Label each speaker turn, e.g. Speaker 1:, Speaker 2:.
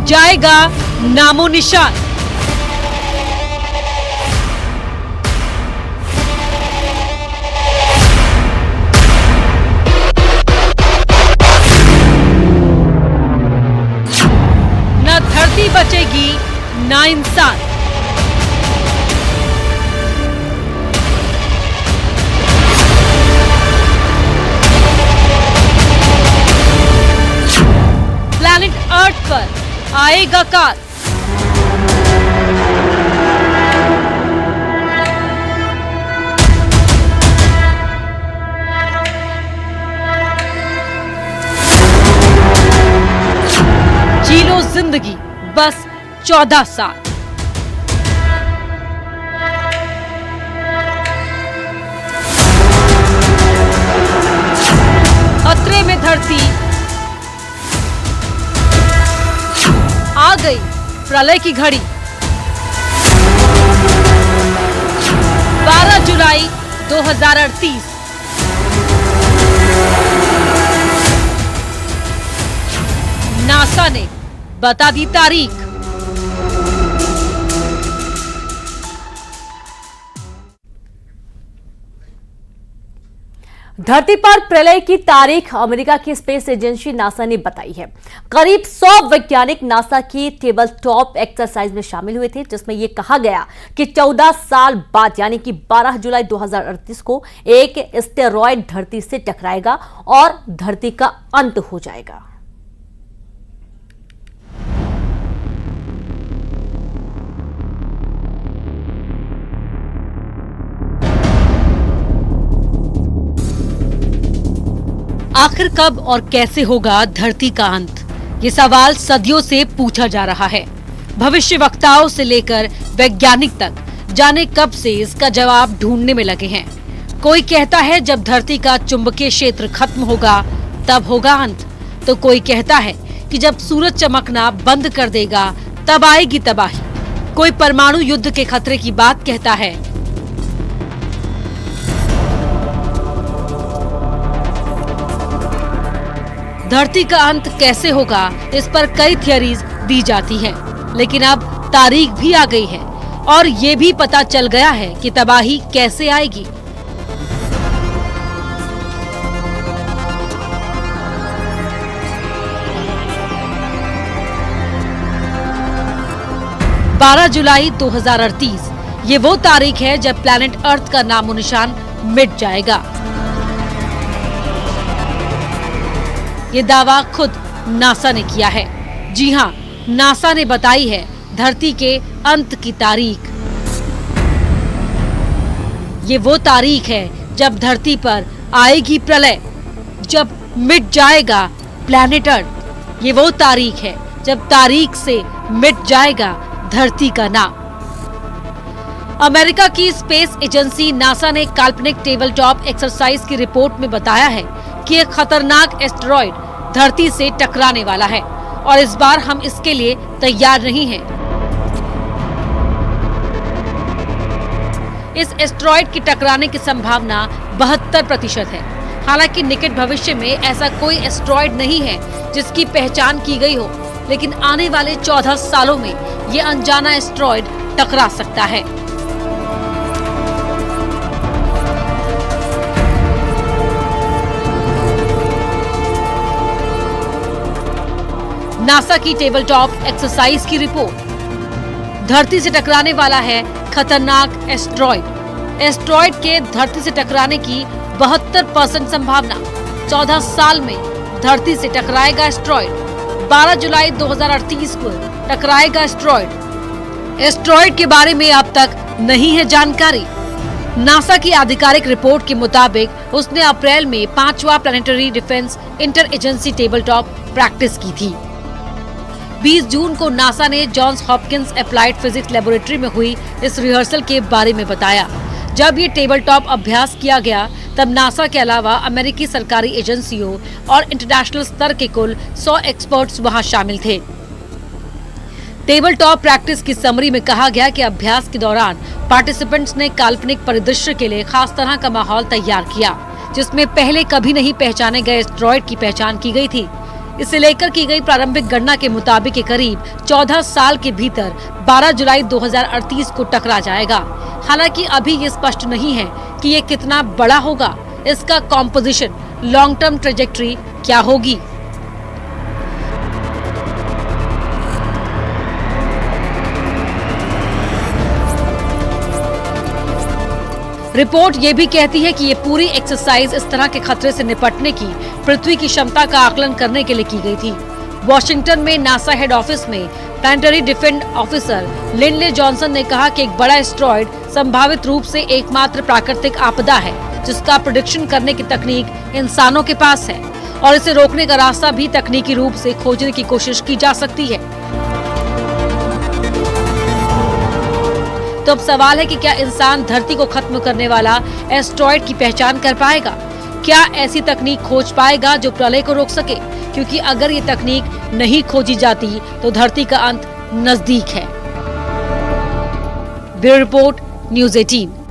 Speaker 1: जाएगा नामो निशान। न धरती बचेगी न इंसान। प्लैनेट अर्थ पर आएगा काल। जी लो जिंदगी बस 14 साल। खतरे में धरती, आ गई प्रलय की घड़ी। 12 जुलाई 2038। नासा ने बता दी तारीख।
Speaker 2: धरती पर प्रलय की तारीख अमेरिका की स्पेस एजेंसी नासा ने बताई है। करीब 100 वैज्ञानिक नासा की टेबल टॉप एक्सरसाइज में शामिल हुए थे, जिसमें यह कहा गया कि 14 साल बाद यानी कि 12 जुलाई 2038 को एक एस्टेरॉयड धरती से टकराएगा और धरती का अंत हो जाएगा।
Speaker 1: आखिर कब और कैसे होगा धरती का अंत? ये सवाल सदियों से पूछा जा रहा है। भविष्यवक्ताओं से लेकर वैज्ञानिक तक जाने कब से इसका जवाब ढूंढने में लगे हैं। कोई कहता है जब धरती का चुंबकीय क्षेत्र खत्म होगा तब होगा अंत, तो कोई कहता है कि जब सूरज चमकना बंद कर देगा तब आएगी तबाही। कोई परमाणु युद्ध के खतरे की बात कहता है। धरती का अंत कैसे होगा, इस पर कई थियरीज दी जाती हैं, लेकिन अब तारीख भी आ गई है और ये भी पता चल गया है कि तबाही कैसे आएगी। बारह जुलाई 2038 ये वो तारीख है जब प्लैनेट अर्थ का नामो निशान मिट जाएगा। ये दावा खुद नासा ने किया है। जी हाँ, नासा ने बताई है धरती के अंत की तारीख। ये वो तारीख है जब धरती पर आएगी प्रलय, जब मिट जाएगा प्लैनेट अर्थ। ये वो तारीख है जब तारीख से मिट जाएगा धरती का नाम। अमेरिका की स्पेस एजेंसी नासा ने काल्पनिक टेबल टॉप एक्सरसाइज की रिपोर्ट में बताया है कि एक खतरनाक एस्टेरॉयड धरती से टकराने वाला है और इस बार हम इसके लिए तैयार नहीं हैं। इस एस्टेरॉयड की टकराने की संभावना 72% है। हालांकि निकट भविष्य में ऐसा कोई एस्टेरॉयड नहीं है जिसकी पहचान की गई हो, लेकिन आने वाले 14 सालों में ये अनजाना एस्टेरॉयड टकरा सकता है। नासा की टेबल टॉप एक्सरसाइज की रिपोर्ट। धरती से टकराने वाला है खतरनाक एस्टेरॉयड। एस्टेरॉयड के धरती से टकराने की 72% संभावना। 14 साल में धरती से टकराएगा एस्टेरॉयड। 12 जुलाई 2038 को टकराएगा एस्टेरॉयड। एस्टेरॉयड के बारे में अब तक नहीं है जानकारी। नासा की आधिकारिक रिपोर्ट के मुताबिक उसने अप्रैल में 5वां planetary defence inter agency table top practice की थी। 20 जून को नासा ने Johns Hopkins applied physics laboratory में हुई इस रिहर्सल के बारे में बताया। जब ये टेबल टॉप अभ्यास किया गया तब नासा के अलावा अमेरिकी सरकारी एजेंसियों और इंटरनेशनल स्तर के कुल 100 एक्सपर्ट्स वहां शामिल थे। टेबल टॉप प्रैक्टिस की समरी में कहा गया कि अभ्यास के दौरान पार्टिसिपेंट्स ने काल्पनिक परिदृश्य के लिए खास तरह का माहौल तैयार किया, जिसमें पहले कभी नहीं पहचाने गए एस्टेरॉयड की पहचान की गई थी। इसे लेकर की गई प्रारंभिक गणना के मुताबिक ये करीब 14 साल के भीतर 12 जुलाई 2038 को टकरा जाएगा। हालांकि अभी ये स्पष्ट नहीं है कि ये कितना बड़ा होगा, इसका कॉम्पोजिशन, लॉन्ग टर्म ट्रेजेक्ट्री क्या होगी। रिपोर्ट ये भी कहती है कि ये पूरी एक्सरसाइज इस तरह के खतरे से निपटने की पृथ्वी की क्षमता का आकलन करने के लिए की गई थी। वॉशिंगटन में नासा हेड ऑफिस में planetary defence officer Lindley Johnson ने कहा कि एक बड़ा एस्ट्रॉयड संभावित रूप से एकमात्र प्राकृतिक आपदा है जिसका प्रेडिक्शन करने की तकनीक इंसानों के पास है और इसे रोकने का रास्ता भी तकनीकी रूप से खोजने की कोशिश की जा सकती है। तो अब सवाल है कि क्या इंसान धरती को खत्म करने वाला एस्ट्रॉयड की पहचान कर पाएगा? क्या ऐसी तकनीक खोज पाएगा जो प्रलय को रोक सके? क्योंकि अगर ये तकनीक नहीं खोजी जाती तो धरती का अंत नजदीक है। Bureau report, news 18।